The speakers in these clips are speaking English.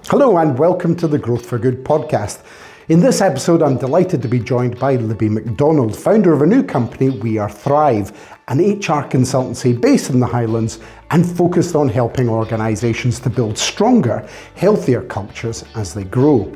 Hello and welcome to the Growth for Good podcast. In this episode, I'm delighted to be joined by Libby McDonald, founder of a new company, We Are Thryve, an HR consultancy based in the Highlands and focused on helping organisations to build stronger, healthier cultures as they grow.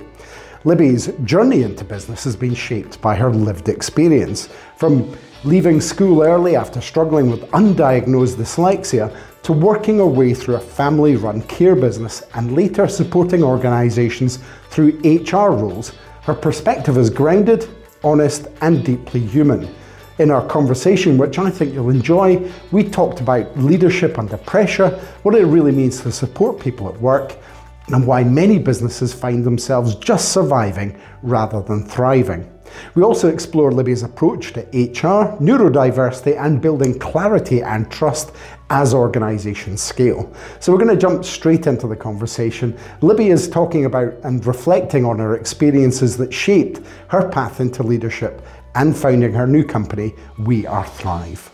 Libby's journey into business has been shaped by her lived experience, from leaving school early after struggling with undiagnosed dyslexia to working her way through a family-run care business and later supporting organisations through HR roles. Her perspective is grounded, honest and deeply human. In our conversation, which I think you'll enjoy, we talked about leadership under pressure, what it really means to support people at work, and why many businesses find themselves just surviving rather than thriving. We also explore Libby's approach to HR, neurodiversity and building clarity and trust as organisations scale. So we're going to jump straight into the conversation. Libby is talking about and reflecting on her experiences that shaped her path into leadership and founding her new company, We Are Thryve.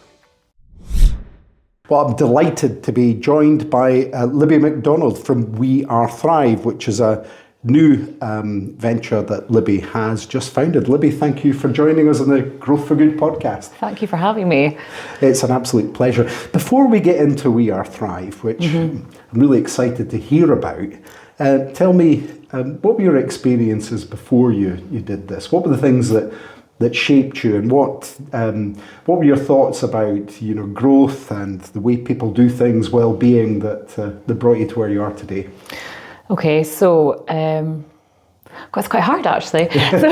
Well, I'm delighted to be joined by Libby McDonald from We Are Thryve, which is a new venture that Libby has just founded. Libby, thank you for joining us on the Growth for Good podcast. Thank you for having me. It's an absolute pleasure. Before we get into We Are Thryve, which I'm really excited to hear about, tell me, what were your experiences before you did this? What were the things that shaped you, and what were your thoughts about growth and the way people do things, well-being that brought you to where you are today? Okay, so it's quite hard actually. So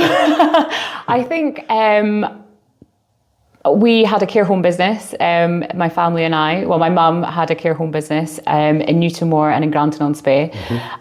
I think we had a care home business, my family and I. Well, my mum had a care home business in Newtonmore and in Granton-on-Spey.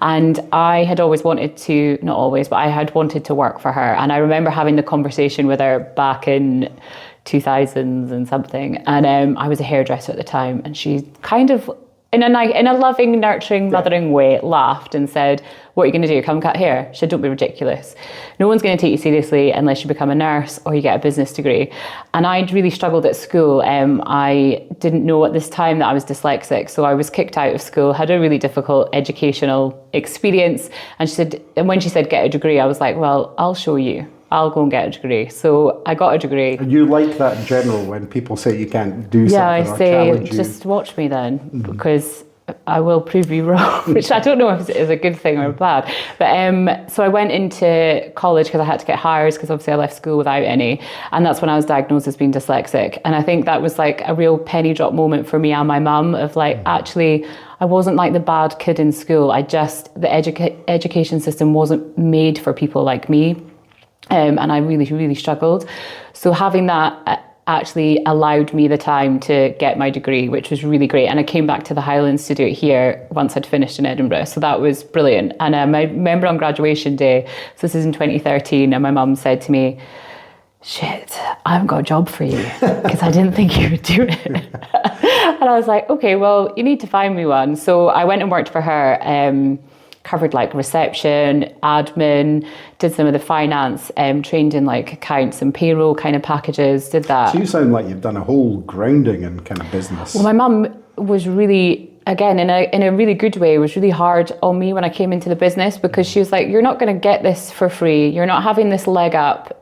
And I had always wanted to, not always, but I had wanted to work for her. And I remember having the conversation with her back in 2000s and something. And I was a hairdresser at the time, and she kind of, in a loving, nurturing, mothering way, laughed and said, "What are you going to do? Come cut hair?" She said, "Don't be ridiculous. No one's going to take you seriously unless you become a nurse or you get a business degree." And I'd really struggled at school. I didn't know at this time that I was dyslexic, so I was kicked out of school, had a really difficult educational experience. And when she said get a degree, I was like, well, I'll show you. I'll go and get a degree. So I got a degree. And you like that in general when people say you can't do something I or say, challenge you? just watch me then, because I will prove you wrong, which I don't know if it's a good thing or bad. But so I went into college because I had to get hires, because obviously I left school without any. And that's when I was diagnosed as being dyslexic. And I think that was like a real penny drop moment for me and my mum of like, actually, I wasn't like the bad kid in school. The education system wasn't made for people like me. And I really, really struggled. So having that actually allowed me the time to get my degree, which was really great. And I came back to the Highlands to do it here once I'd finished in Edinburgh. So that was brilliant. And I remember on graduation day, so this is in 2013, and my mum said to me, "Shit, I haven't got a job for you," because I didn't think you would do it. And I was like, okay, well, you need to find me one. So I went and worked for her, covered like reception, admin, did some of the finance, trained in like accounts and payroll kind of packages, did that. So you sound like you've done a whole grounding in kind of business. Well, my mum was really, again, in a really good way, was really hard on me when I came into the business, because she was like, "You're not going to get this for free. You're not having this leg up."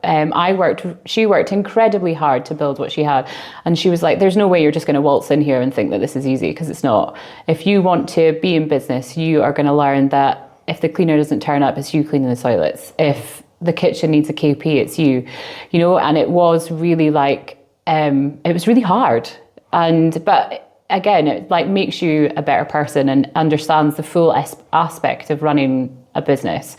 She worked incredibly hard to build what she had. And she was like, "There's no way you're just going to waltz in here and think that this is easy, because it's not. If you want to be in business, you are going to learn that if the cleaner doesn't turn up, it's you cleaning the toilets. If the kitchen needs a KP, it's you." And it was really like, it was really hard. But again, it like makes you a better person and understands the full aspect of running a business.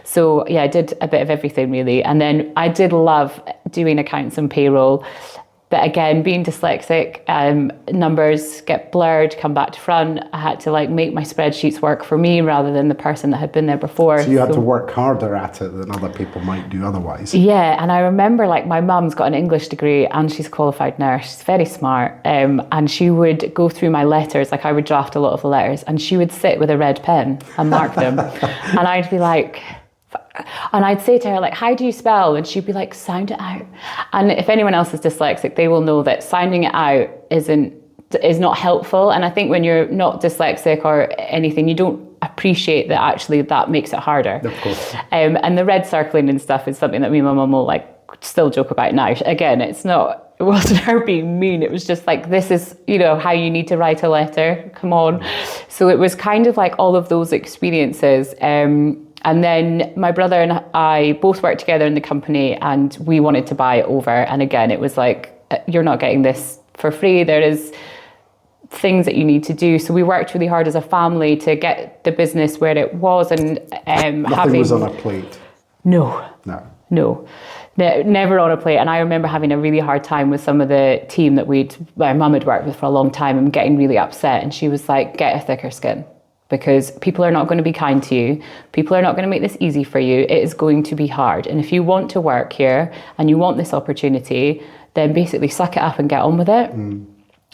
So yeah, I did a bit of everything really. And then I did love doing accounts and payroll. But again, being dyslexic, numbers get blurred, come back to front. I had to like make my spreadsheets work for me rather than the person that had been there before. So you had to work harder at it than other people might do otherwise. Yeah, and I remember like my mum's got an English degree and she's a qualified nurse. She's very smart. And she would go through my letters, like I would draft a lot of the letters, and she would sit with a red pen and mark them. And I'd be like, and I'd say to her, like, "How do you spell?" And she'd be like, "Sound it out." And if anyone else is dyslexic, they will know that sounding it out is not helpful. And I think when you're not dyslexic or anything, you don't appreciate that actually that makes it harder. Of course. And the red circling and stuff is something that me and my mum will like still joke about now. Again, it wasn't her being mean. It was just like, this is, you know, how you need to write a letter. Come on. So it was kind of like all of those experiences. And then my brother and I both worked together in the company, and we wanted to buy it over. And again, it was like, you're not getting this for free. There is things that you need to do. So we worked really hard as a family to get the business where it was. And nothing was on a plate. No. Never on a plate. And I remember having a really hard time with some of the team that my mum had worked with for a long time, and getting really upset. And she was like, get a thicker skin, because people are not going to be kind to you. People are not going to make this easy for you. It is going to be hard. And if you want to work here and you want this opportunity, then basically suck it up and get on with it.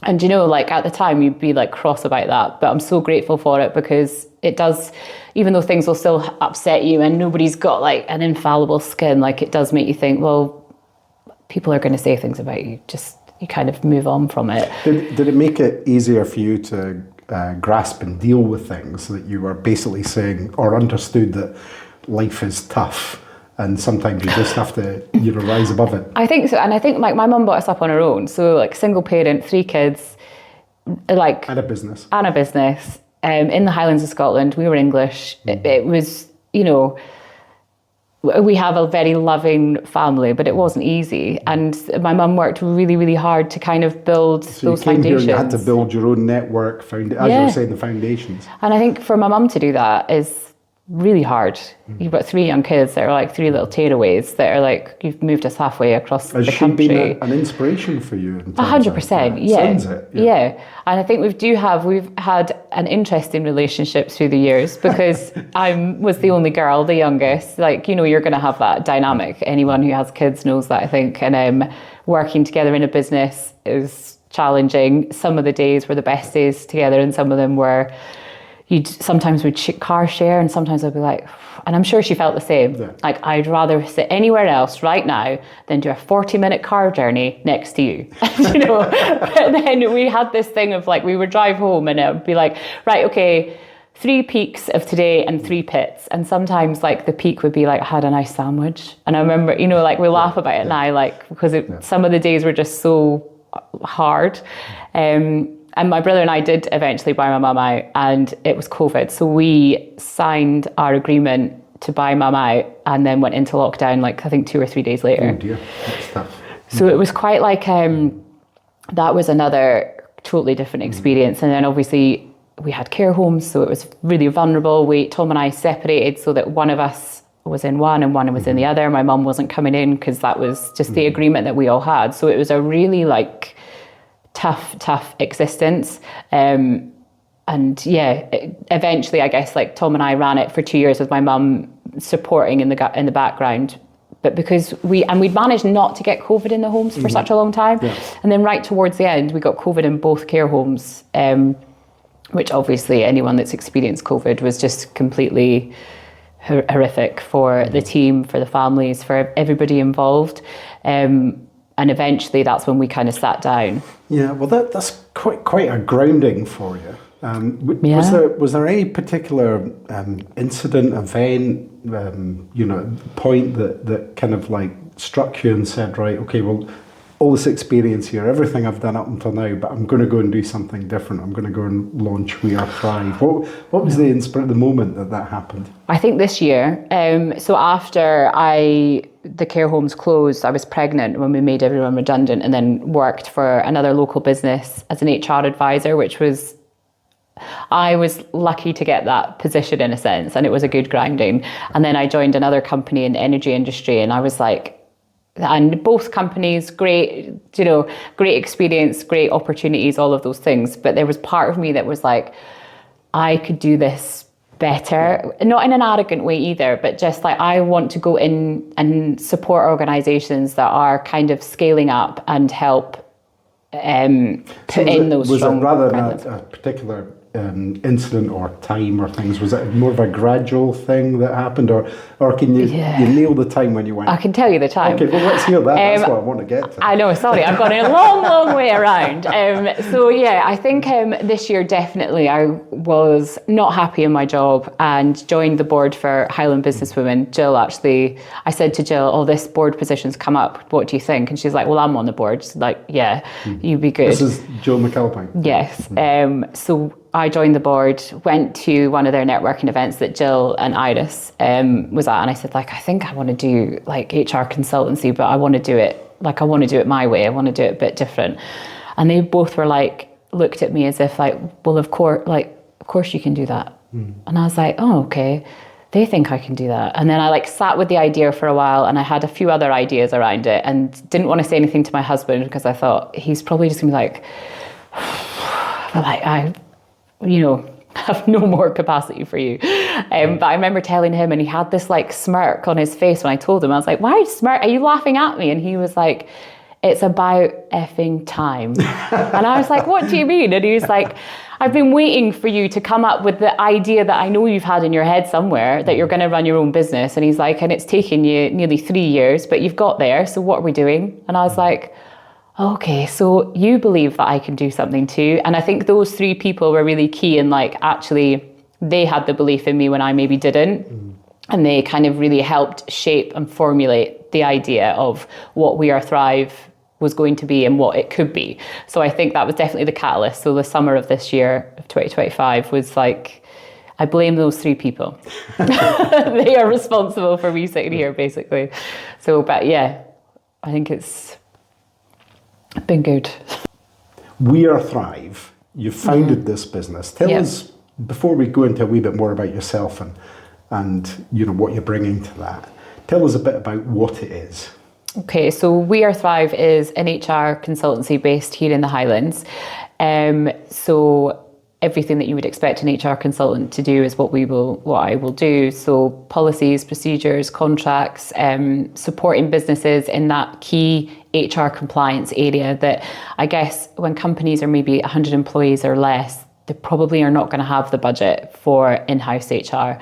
And, you know, like at the time you'd be like cross about that, but I'm so grateful for it, because it does, even though things will still upset you and nobody's got like an infallible skin, like it does make you think, well, people are going to say things about you. Just, you kind of move on from it. Did it make it easier for you to grasp and deal with things, that you were basically saying or understood that life is tough and sometimes you just have to, you know, rise above it? I think so. And I think like my mum brought us up on her own. So like single parent, 3 kids, like. And a business. In the Highlands of Scotland. We were English. It was, you know, we have a very loving family, but it wasn't easy. And my mum worked really, really hard to kind of build those foundations. Here, you had to build your own network, as you were saying, the foundations. And I think for my mum to do that is really hard. You've got 3 young kids that are like 3 little tearaways that are like, you've moved us halfway across the country. Has she been an inspiration for you? 100%, yeah. And I think we've had an interesting relationship through the years, because I was the only girl, the youngest. Like, you know, you're going to have that dynamic. Anyone who has kids knows that, I think. And working together in a business is challenging. Some of the days were the best days together, and some of them were, sometimes we'd car share, and sometimes I'd be like, and I'm sure she felt the same. Yeah. Like, I'd rather sit anywhere else right now than do a 40-minute car journey next to you. You know, but then we had this thing of like, we would drive home and it would be like, right, okay, 3 peaks of today and 3 pits. And sometimes like the peak would be like, I had a nice sandwich. And I remember, you know, like we laugh about it now, like, because some of the days were just so hard. And my brother and I did eventually buy my mum out, and it was COVID. So we signed our agreement to buy mum out and then went into lockdown, like I think 2 or 3 days later. Oh dear, that's tough. So it was quite like, that was another totally different experience. And then obviously we had care homes, so it was really vulnerable. Tom and I separated so that one of us was in one and one was in the other. My mum wasn't coming in because that was just the agreement that we all had. So it was a really like tough existence. And yeah, eventually I guess like Tom and I ran it for 2 years with my mum supporting in the background. But because we'd managed not to get COVID in the homes for such a long time. Yeah. And then right towards the end, we got COVID in both care homes, which obviously anyone that's experienced COVID was just completely horrific for the team, for the families, for everybody involved. And eventually that's when we kind of sat down. Yeah, well, that's quite a grounding for you. Was there any particular incident, event, point that kind of like struck you and said, right, okay, well, all this experience here, everything I've done up until now, but I'm going to go and do something different. I'm going to go and launch We Are Thryve. What was the moment that happened? I think this year. So after the care homes closed, I was pregnant when we made everyone redundant, and then worked for another local business as an HR advisor, I was lucky to get that position in a sense, and it was a good grounding. And then I joined another company in the energy industry, and I was like, and both companies, great experience, great opportunities, all of those things. But there was part of me that was like, I could do this better, not in an arrogant way either, but just like, I want to go in and support organizations that are kind of scaling up and help put in those strong. Was it rather than a particular incident or time or things? Was it more of a gradual thing that happened, or can you nail the time when you went? I can tell you the time. Okay, well, let's hear that. That's what I want to get to. I know, sorry, I've gone a long way around. So yeah, I think this year definitely I was not happy in my job and joined the board for Highland Businesswomen. Jill actually, I said to Jill, oh, this board position's come up, what do you think? And she's like, well, I'm on the board. She's like, yeah, you'd be good. This is Jill McAlpine. Yes. So I joined the board, went to one of their networking events that Jill and Iris was at, and I said, like, I think I want to do like HR consultancy, but I want to do it my way. I want to do it a bit different. And they both were like, looked at me as if like, well, of course you can do that. And I was like, oh, okay. They think I can do that. And then I like sat with the idea for a while, and I had a few other ideas around it and didn't want to say anything to my husband because I thought he's probably just gonna be like, I have no more capacity for you. But I remember telling him, and he had this like smirk on his face when I told him. I was like, why are you smirk? Are you laughing at me? And he was like, it's about effing time. And I was like, what do you mean? And he was like, I've been waiting for you to come up with the idea that I know you've had in your head somewhere that you're going to run your own business. And he's like, and it's taken you nearly 3 years, but you've got there. So what are we doing? And I was like, okay, so you believe that I can do something too. And I think those three people were really key in like, actually, they had the belief in me when I maybe didn't. And they kind of really helped shape and formulate the idea of what We Are Thryve was going to be and what it could be. So I think that was definitely the catalyst. So the summer of this year, of 2025, was like, I blame those three people. They are responsible for me sitting here, basically. So, but yeah, I think it's been good. We Are Thryve. You founded this business. Tell us, before we go into a wee bit more about yourself and you know what you're bringing to that, tell us a bit about what it is. Okay, so We Are Thryve is an HR consultancy based here in the Highlands. So everything that you would expect an HR consultant to do is what I will do. So policies, procedures, contracts, supporting businesses in that key HR compliance area that I guess when companies are maybe 100 employees or less, they probably are not going to have the budget for in-house HR.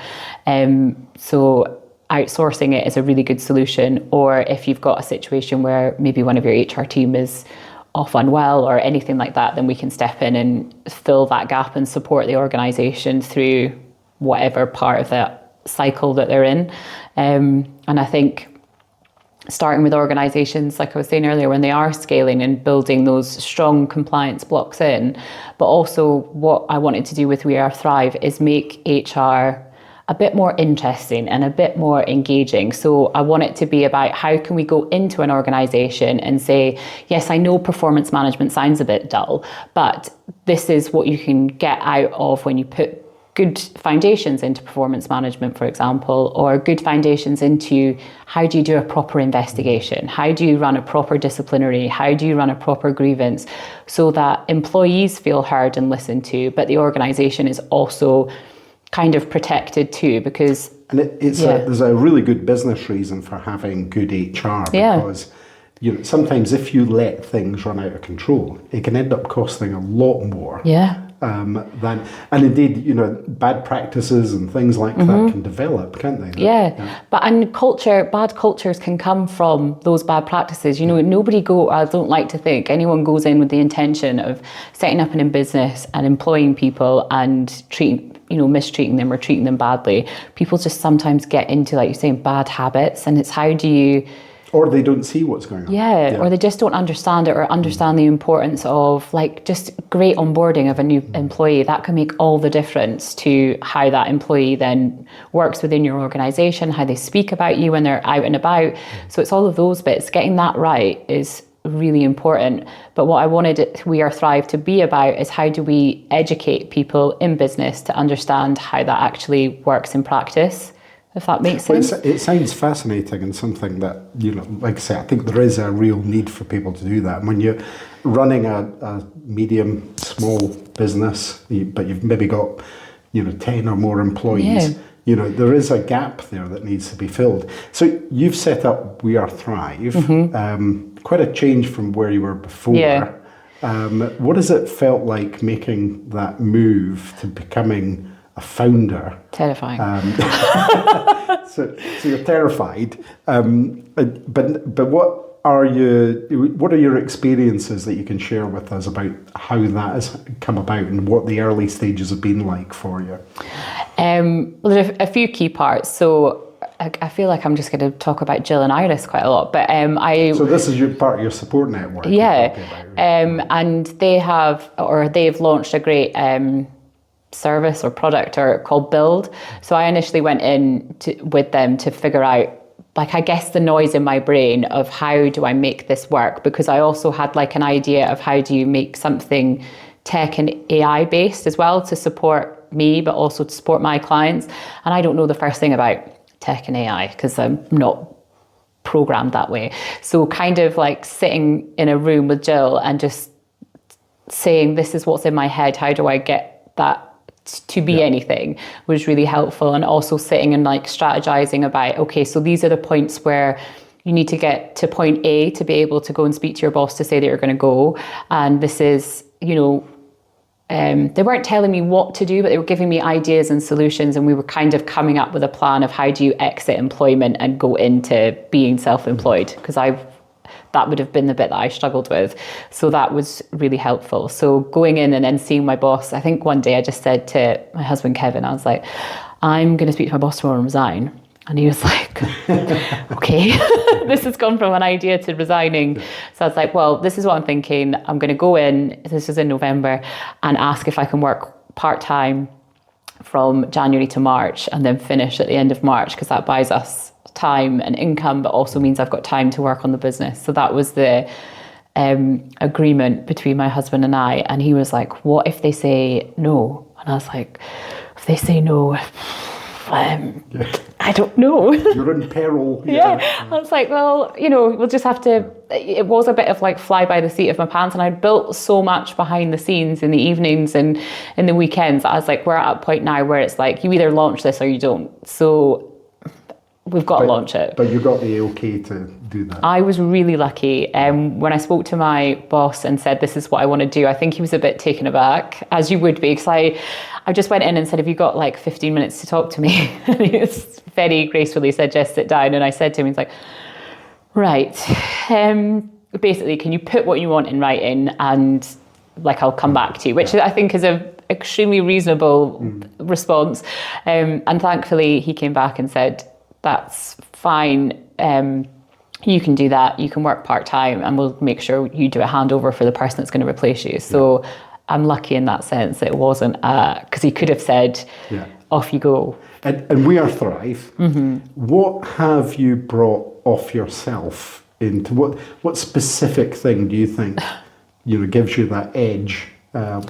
So outsourcing it is a really good solution. Or if you've got a situation where maybe one of your HR team is off unwell or anything like that, then we can step in and fill that gap and support the organisation through whatever part of that cycle that they're in. And I think starting with organisations, like I was saying earlier, when they are scaling and building those strong compliance blocks in, but also what I wanted to do with We Are Thryve is make HR a bit more interesting and a bit more engaging. So I want it to be about how can we go into an organisation and say, yes, I know performance management sounds a bit dull, but this is what you can get out of when you put good foundations into performance management, for example, or good foundations into how do you do a proper investigation? How do you run a proper disciplinary? How do you run a proper grievance? So that employees feel heard and listened to, but the organisation is also kind of protected too, because there's a really good business reason for having good HR, because you know sometimes if you let things run out of control, it can end up costing a lot more than, and indeed, you know, bad practices and things like that can develop, can't they? But bad cultures can come from those bad practices. You know, I don't like to think anyone goes in with the intention of setting up a business and employing people and mistreating them or treating them badly. People just sometimes get into, like you're saying, bad habits, and it's how do you... Or they don't see what's going on. Or they just don't understand it or understand the importance of like just great onboarding of a new employee. That can make all the difference to how that employee then works within your organisation, how they speak about you when they're out and about. So it's all of those bits. Getting that right is really important. But what I wanted We Are Thryve to be about is how do we educate people in business to understand how that actually works in practice, if that makes sense. Well, it sounds fascinating and something that, you know, like I say, I think there is a real need for people to do that. When you're running a medium, small business, but you've maybe got, 10 or more employees, there is a gap there that needs to be filled. So you've set up We Are Thryve, quite a change from where you were before. What has it felt like making that move to becoming a founder? Terrifying. So you're terrified, but what are your experiences that you can share with us about how that has come about and what the early stages have been like for you? Well, there's a few key parts. So I feel like I'm just going to talk about Jill and Iris quite a lot, but So this is part of your support network. Yeah, and they've launched a great service or product called Build. So I initially went in with them to figure out, like, I guess the noise in my brain of how do I make this work, because I also had like an idea of how do you make something tech and AI based as well to support me, but also to support my clients. And I don't know the first thing about tech and AI because I'm not programmed that way. So kind of like sitting in a room with Jill and just saying, this is what's in my head, how do I get that to be anything, was really helpful. And also sitting and like strategizing about, okay, so these are the points where you need to get to point A to be able to go and speak to your boss to say that you're going to go. And this is, they weren't telling me what to do, but they were giving me ideas and solutions. And we were kind of coming up with a plan of how do you exit employment and go into being self-employed, because that would have been the bit that I struggled with. So that was really helpful. So going in and then seeing my boss, I think one day I just said to my husband, Kevin, I was like, I'm going to speak to my boss tomorrow and resign. And he was like, okay, this has gone from an idea to resigning. So I was like, well, this is what I'm thinking. I'm going to go in, this is in November, and ask if I can work part-time from January to March and then finish at the end of March, because that buys us time and income, but also means I've got time to work on the business. So that was the agreement between my husband and I. And he was like, what if they say no? And I was like, if they say no, I don't know. You're in peril. Yeah. I was like, well, we'll just have to, it was a bit of like fly by the seat of my pants. And I built so much behind the scenes in the evenings and in the weekends. I was like, we're at a point now where it's like, you either launch this or you don't. So we've got to launch it. But you got the okay to do that. I was really lucky. When I spoke to my boss and said, this is what I want to do, I think he was a bit taken aback, as you would be, because I just went in and said, have you got like 15 minutes to talk to me? And he was very gracefully said, just sit down. And I said to him, he's like, right, basically, can you put what you want in writing and like I'll come back to you, which I think is a extremely reasonable response. And thankfully he came back and said, that's fine. You can do that. You can work part-time and we'll make sure you do a handover for the person that's going to replace you. So I'm lucky in that sense. It wasn't, because he could have said, off you go. And We Are Thryve. Mm-hmm. What have you brought off yourself into, what specific thing do you think, gives you that edge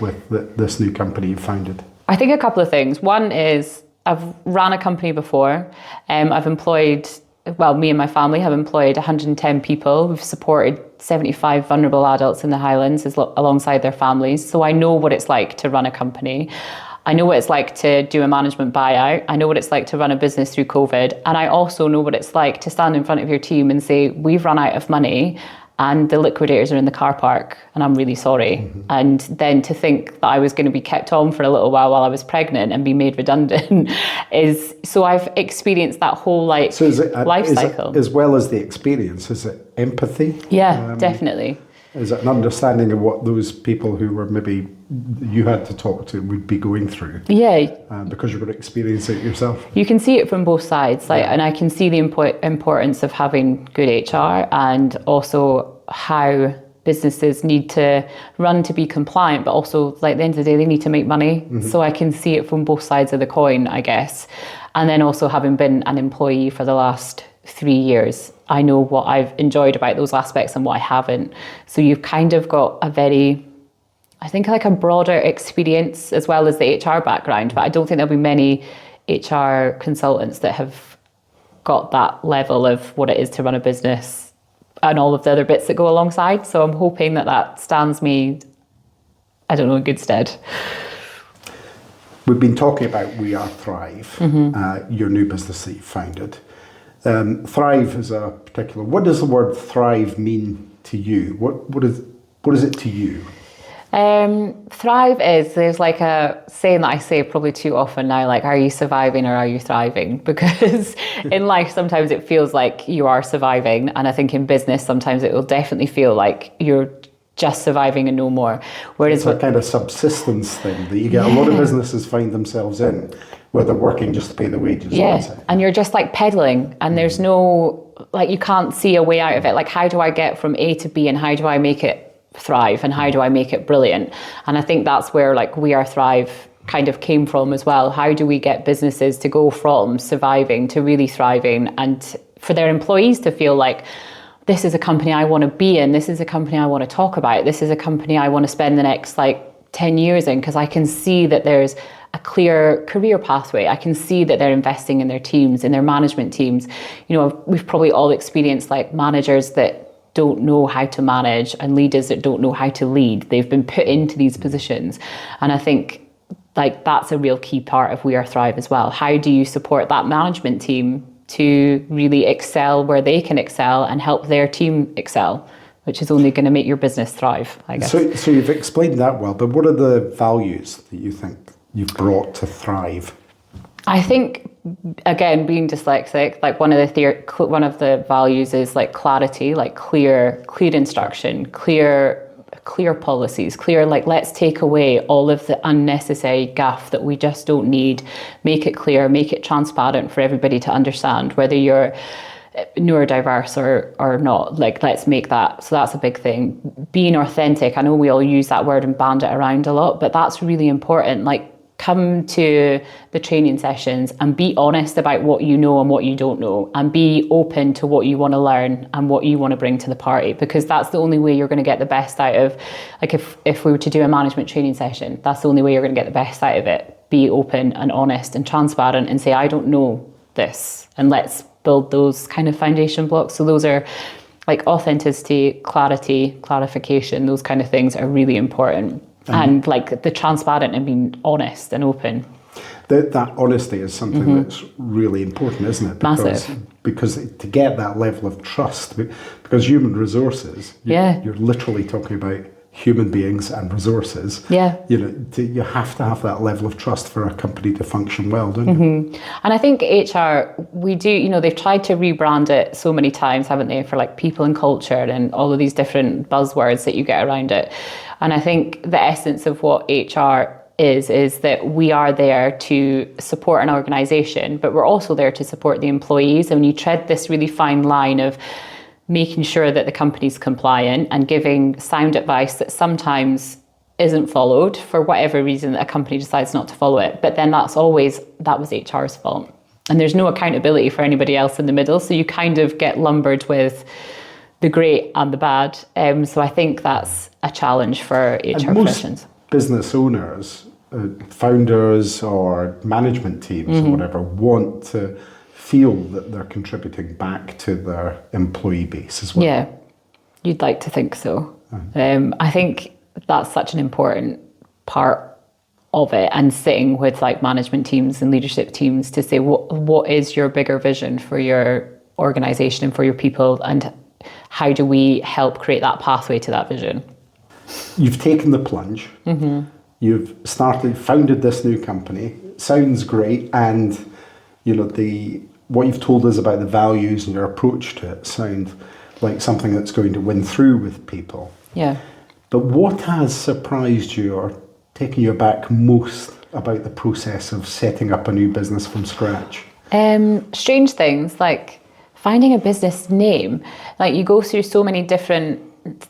with this new company you founded? I think a couple of things. One is, I've ran a company before. I've employed, me and my family have employed 110 people. We've supported 75 vulnerable adults in the Highlands alongside their families. So I know what it's like to run a company. I know what it's like to do a management buyout. I know what it's like to run a business through COVID. And I also know what it's like to stand in front of your team and say, we've run out of money and the liquidators are in the car park and I'm really sorry. Mm-hmm. And then to think that I was going to be kept on for a little while I was pregnant and be made redundant so I've experienced that whole life cycle. As well as the experience, is it empathy? Yeah, definitely. Is it an understanding of what those people who were maybe you had to talk to would be going through? Yeah. Because you're going to experience it yourself. You can see it from both sides, and I can see the importance of having good HR and also how businesses need to run to be compliant, but also at the end of the day, they need to make money. Mm-hmm. So I can see it from both sides of the coin, I guess. And then also having been an employee for the last 3 years, I know what I've enjoyed about those aspects and what I haven't. So you've kind of got a broader experience as well as the HR background, but I don't think there'll be many HR consultants that have got that level of what it is to run a business and all of the other bits that go alongside. So I'm hoping that stands me, in good stead. We've been talking about We Are Thryve, your new business that you founded. Thrive is what does the word thrive mean to you? What is it to you? Thrive there's like a saying that I say probably too often now, like, are you surviving or are you thriving? Because in life, sometimes it feels like you are surviving. And I think in business, sometimes it will definitely feel like you're just surviving and no more. Whereas it's a kind of subsistence thing that you get a lot of businesses find themselves in, where they're working just to pay the wages. Yeah, and you're just like pedaling, and there's no, like, you can't see a way out of it. Like, how do I get from A to B, and how do I make it thrive, and how do I make it brilliant? And I think that's where like We Are Thryve kind of came from as well. How do we get businesses to go from surviving to really thriving, and for their employees to feel like, this is a company I want to be in, this is a company I want to talk about, this is a company I want to spend the next like 10 years in, because I can see that there's a clear career pathway. I can see that they're investing in their teams, in their management teams. You know, we've probably all experienced like managers that don't know how to manage and leaders that don't know how to lead. They've been put into these positions. And I think like that's a real key part of We Are Thryve as well. How do you support that management team to really excel where they can excel and help their team excel, which is only going to make your business thrive, I guess. So you've explained that well, but what are the values that you think you've brought to Thryve? I think, again, being dyslexic, like one of the values is like clarity, like clear instruction, clear policies, like, let's take away all of the unnecessary guff that we just don't need, make it clear, make it transparent for everybody to understand, whether you're neurodiverse or not. Like, let's make that. So that's a big thing. Being authentic. I know we all use that word and band it around a lot, but that's really important. Like, come to the training sessions and be honest about what you know and what you don't know, and be open to what you want to learn and what you want to bring to the party, because that's the only way you're going to get the best out of, like, if we were to do a management training session, that's the only way you're going to get the best out of it. Be open and honest and transparent and say, I don't know this, and let's build those kind of foundation blocks. So those are like authenticity, clarity, clarification, those kind of things are really important. And like the transparent and being honest and open. That honesty is something that's really important, isn't it? Massive. Because to get that level of trust, because human resources, you're literally talking about human beings and resources. Yeah. You know, you have to have that level of trust for a company to function well, don't you? And I think HR, we do, you know, they've tried to rebrand it so many times, haven't they, for like people and culture and all of these different buzzwords that you get around it. And I think the essence of what HR is that we are there to support an organisation, but we're also there to support the employees. And when you tread this really fine line of making sure that the company's compliant and giving sound advice that sometimes isn't followed for whatever reason, that a company decides not to follow it, but then that was HR's fault. And there's no accountability for anybody else in the middle. So you kind of get lumbered with the great and the bad. So I think that's a challenge for HR professions. Business owners, founders or management teams or whatever want to feel that they're contributing back to their employee base as well. Yeah, you'd like to think so. I think that's such an important part of it, and sitting with like management teams and leadership teams to say what is your bigger vision for your organisation and for your people, and how do we help create that pathway to that vision? You've taken the plunge. You've founded this new company. Sounds great, and you know what you've told us about the values and your approach to it sound like something that's going to win through with people. Yeah. But what has surprised you or taken you aback most about the process of setting up a new business from scratch? Strange things, like finding a business name. Like, you go through so many different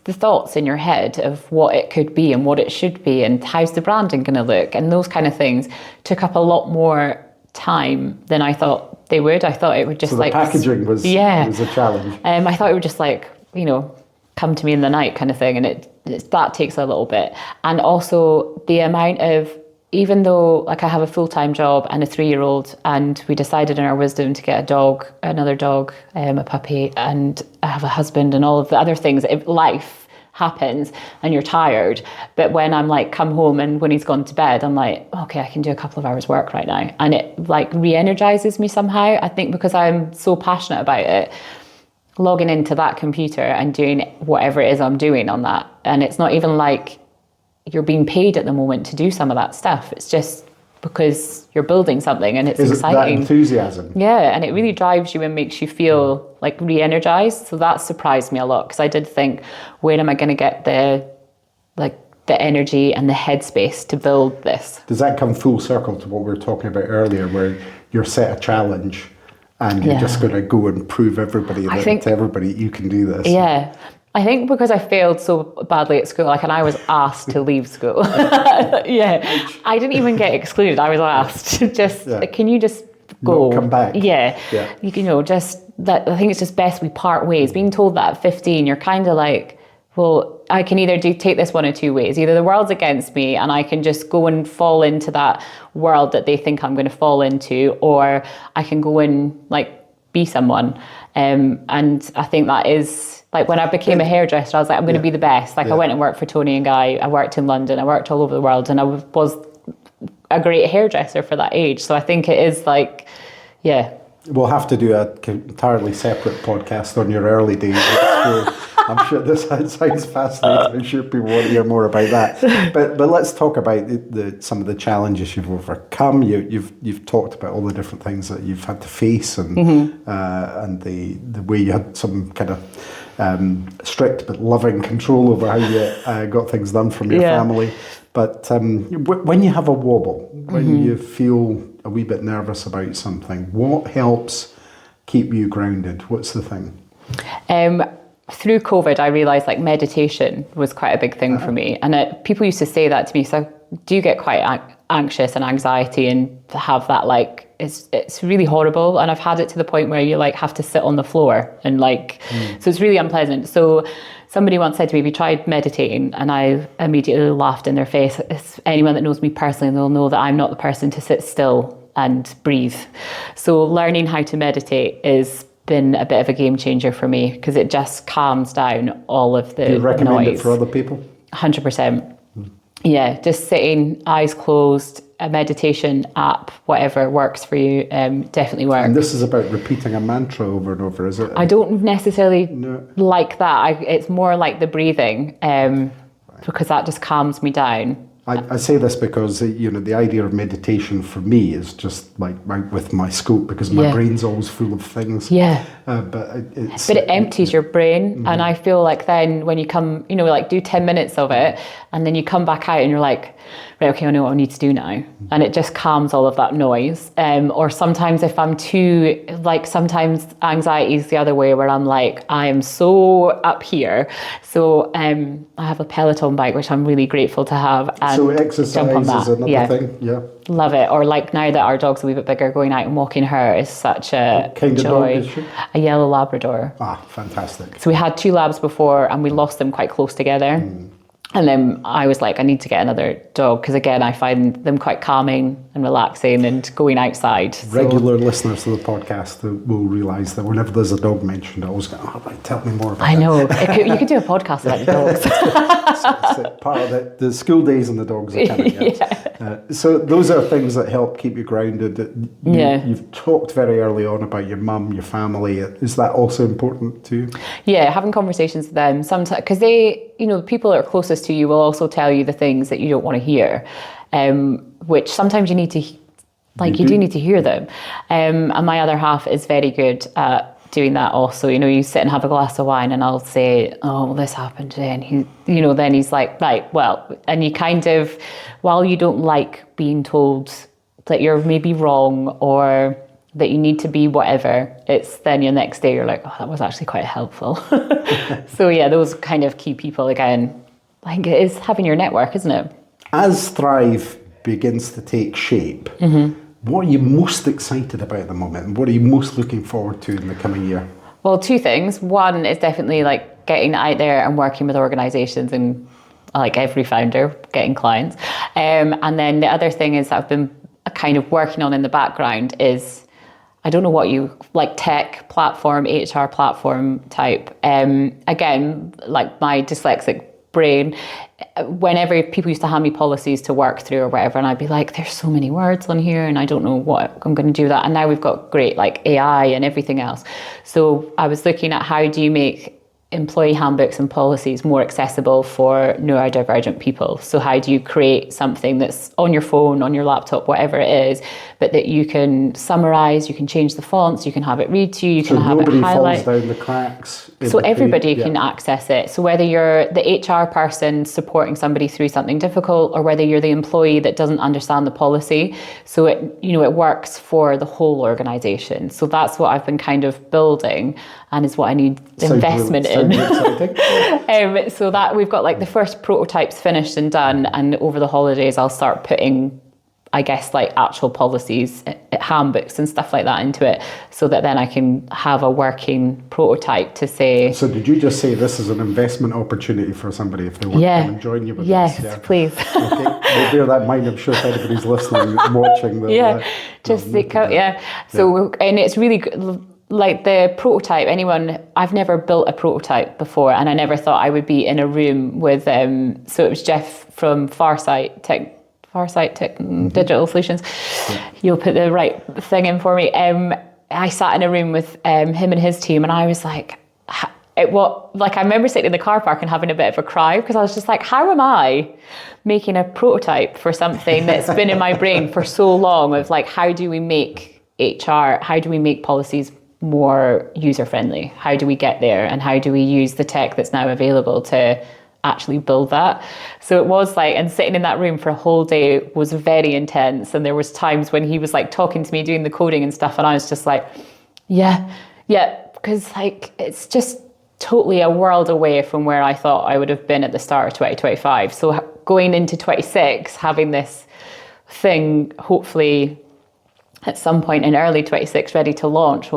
thoughts in your head of what it could be and what it should be and how's the branding going to look, and those kind of things took up a lot more time than I thought they would. I thought it would just, so like, the packaging was a challenge. I thought it would just, like, you know, come to me in the night kind of thing, and that takes a little bit. And also the amount of, even though like I have a full-time job and a 3-year-old, and we decided in our wisdom to get another dog, a puppy, and I have a husband and all of the other things, life happens and you're tired. But when I'm like come home and when he's gone to bed, I'm like, okay, I can do a couple of hours work right now. And it like re-energizes me somehow. I think because I'm so passionate about it, logging into that computer and doing whatever it is I'm doing on that. And it's not even like you're being paid at the moment to do some of that stuff. It's just because you're building something and it's exciting. That enthusiasm. Yeah, and it really drives you and makes you feel like re-energized. So that surprised me a lot, because I did think, where am I going to get the energy and the headspace to build this? Does that come full circle to what we were talking about earlier, where you're set a challenge and you're just going to go and prove to everybody you can do this? Yeah. I think because I failed so badly at school, and I was asked to leave school. Yeah. I didn't even get excluded. I was asked to can you just go? Not come back. Yeah. Just that. I think it's just best we part ways. Being told that at 15, you're kind of like, well, I can either take this one of two ways. Either the world's against me and I can just go and fall into that world that they think I'm going to fall into, or I can go and be someone. And I think that is, when I became a hairdresser, I was like, I'm going to be the best. I went and worked for Tony and Guy. I worked in London. I worked all over the world, and I was a great hairdresser for that age. So I think it is We'll have to do an entirely separate podcast on your early days at school. I'm sure this sounds fascinating. I'm sure people want to hear more about that. But let's talk about some of the challenges you've overcome. You've talked about all the different things that you've had to face, and the way you had some kind of strict but loving control over how you got things done from your family. But when you have a wobble, when you feel a wee bit nervous about something, what helps keep you grounded? What's the thing? Through COVID, I realised meditation was quite a big thing for me. And people used to say that to me. So I do get quite anxious and anxiety, and to have that, it's really horrible. And I've had it to the point where you have to sit on the floor and so it's really unpleasant. So somebody once said to me, have you tried meditating? And I immediately laughed in their face. It's anyone that knows me personally, they'll know that I'm not the person to sit still and breathe. So learning how to meditate has been a bit of a game changer for me, because it just calms down all of the noise. Do you recommend it for other people? 100%. Yeah, just sitting, eyes closed, a meditation app, whatever works for you, definitely works. And this is about repeating a mantra over and over, is it? I don't necessarily like that. It's more like the breathing, because that just calms me down. I say this because the idea of meditation for me is just right with my scope, because my brain's always full of things. Yeah. But it empties your brain, and I feel like then when you come, do 10 minutes of it, and then you come back out and you're like, right, okay, I know what I need to do now, and it just calms all of that noise. Or sometimes if I'm too sometimes anxiety is the other way, where I'm I am so up here. So I have a Peloton bike, which I'm really grateful to have. And so exercise jump on that. is another thing. Yeah. Love it. Or now that our dog's a wee bit bigger, going out and walking her is such a kind joy. Of dog is she? A yellow Labrador. Ah, fantastic. So we had 2 labs before, and we lost them quite close together. And then I was like, I need to get another dog, because again, I find them quite calming and relaxing and going outside. Regular listeners to the podcast will realise that whenever there's a dog mentioned, I always go, right, tell me more about it. I know. You could do a podcast about the dogs. It's part of the school days and the dogs are coming. So those are things that help keep you grounded. You've talked very early on about your mum, your family. Is that also important to you? Yeah, having conversations with them sometimes, because they, the people that are closest to you will also tell you the things that you don't want to hear, which sometimes you need to, you do need to hear them. And my other half is very good at doing that also. You sit and have a glass of wine, and I'll say, oh, well, this happened today, and then he's like, right, well, and you kind of, while you don't like being told that you're maybe wrong or that you need to be whatever, it's then your next day you're like, oh, that was actually quite helpful. So yeah, those kind of key people again. I think it is having your network, isn't it? As Thryve begins to take shape, what are you most excited about at the moment? And what are you most looking forward to in the coming year? Well, 2 things. One is definitely getting out there and working with organisations, and every founder, getting clients. And then the other thing is that I've been kind of working on in the background is, I don't know what you tech platform, HR platform type. Again, my dyslexic brain, whenever people used to hand me policies to work through or whatever, and I'd be like, there's so many words on here and I don't know what I'm going to do with that. And now we've got great AI and everything else. So I was looking at how do you make employee handbooks and policies more accessible for neurodivergent people. So how do you create something that's on your phone, on your laptop, whatever it is, but that you can summarize, you can change the fonts, you can have it read to you, you can have it highlight. So nobody falls down the cracks. So everybody can access it. So whether you're the HR person supporting somebody through something difficult, or whether you're the employee that doesn't understand the policy, so it works for the whole organisation. So that's what I've been kind of building, and is what I need investment in. So that we've got like the first prototypes finished and done, and over the holidays I'll start putting, I guess, like actual policies, handbooks and stuff like that into it, so that then I can have a working prototype to say. So did you just say this is an investment opportunity for somebody if they want to come and join you with this? Yes, please. Okay, we'll bear that in mind. I'm sure if anybody's listening, watching. So, and it's really good. Like the prototype, I've never built a prototype before, and I never thought I would be in a room with, so it was Jeff from Farsight Digital Solutions. You'll put the right thing in for me. I sat in a room with him and his team, and I was like, I remember sitting in the car park and having a bit of a cry, because I was just like, how am I making a prototype for something that's been in my brain for so long, of like, how do we make HR, how do we make policies more user-friendly? How do we get there? And how do we use the tech that's now available to actually build that? So it was like, and sitting in that room for a whole day was very intense. And there was times when he was like talking to me, doing the coding and stuff, and I was just like, yeah, because like it's just totally a world away from where I thought I would have been at the start of 2025. So going into 26, having this thing, hopefully at some point in early 26 ready to launch,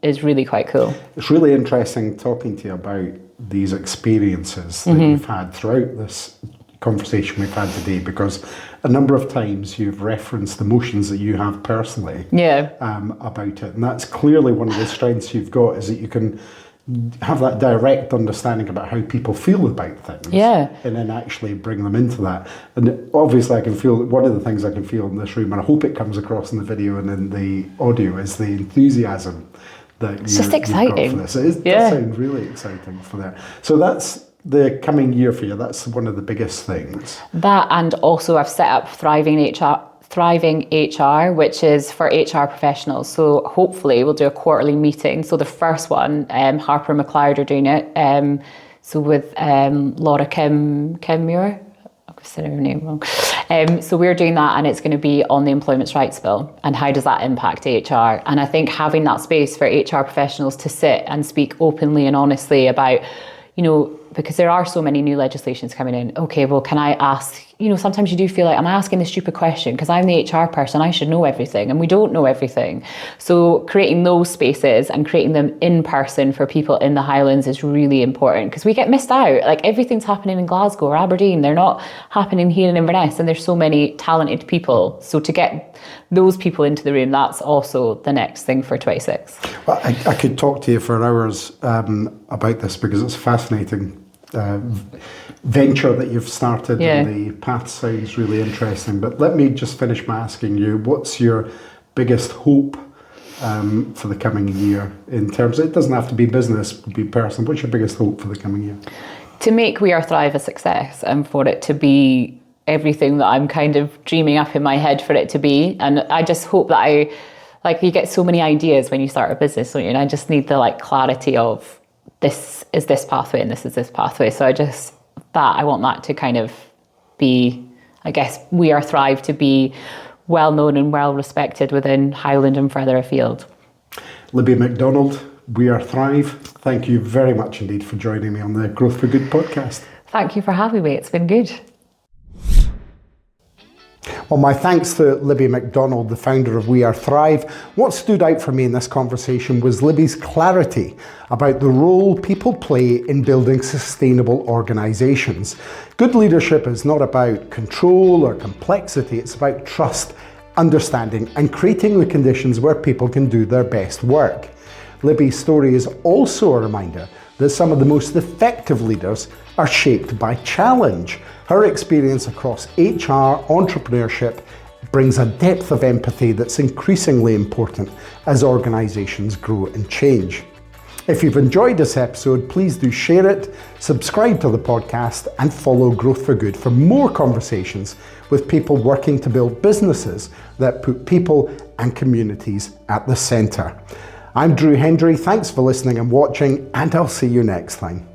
is really quite cool. It's really interesting talking to you about these experiences that you've had throughout this conversation we've had today, because a number of times you've referenced emotions that you have personally about it, and that's clearly one of the strengths you've got, is that you can have that direct understanding about how people feel about things, and then actually bring them into that. And obviously I can feel, one of the things I can feel in this room, and I hope it comes across in the video and in the audio, is the enthusiasm that it's just exciting. For this. It does sound really exciting for that. So that's the coming year for you. That's one of the biggest things. That, and also I've set up Thriving HR, which is for HR professionals. So hopefully we'll do a quarterly meeting. So the first one, Harper McLeod are doing it. So with Laura Kim Muir, I've said her name wrong. So we're doing that, and it's going to be on the Employment Rights Bill and how does that impact HR. And I think having that space for HR professionals to sit and speak openly and honestly about, because there are so many new legislations coming in. Okay, well, can I ask, sometimes you do feel like, am I asking the stupid question? Because I'm the HR person, I should know everything, and we don't know everything. So creating those spaces and creating them in person for people in the Highlands is really important, because we get missed out. Like, everything's happening in Glasgow or Aberdeen. They're not happening here in Inverness, and there's so many talented people. So to get those people into the room, that's also the next thing for 26. Well, I could talk to you for hours about this, because it's fascinating venture that you've started, and the path sounds really interesting. But let me just finish by asking you, what's your biggest hope for the coming year, in terms of, it doesn't have to be business, it could be personal. What's your biggest hope for the coming year? To make We Are Thryve a success, and for it to be everything that I'm kind of dreaming up in my head for it to be. And I just hope that you get so many ideas when you start a business, don't you? And I just need the clarity of, this is this pathway and this is this pathway. So I want that to kind of be, I guess, We Are Thryve to be well known and well respected within Highland and further afield. Libby McDonald, We Are Thryve, thank you very much indeed for joining me on the Growth for Good podcast. Thank you for having me. It's been good. Well, my thanks to Libby McDonald, the founder of We Are Thryve. What stood out for me in this conversation was Libby's clarity about the role people play in building sustainable organisations. Good leadership is not about control or complexity, it's about trust, understanding, and creating the conditions where people can do their best work. Libby's story is also a reminder that some of the most effective leaders are shaped by challenge. Her experience across HR, entrepreneurship, brings a depth of empathy that's increasingly important as organisations grow and change. If you've enjoyed this episode, please do share it, subscribe to the podcast, and follow Growth for Good for more conversations with people working to build businesses that put people and communities at the centre. I'm Hendry. Thanks for listening and watching, and I'll see you next time.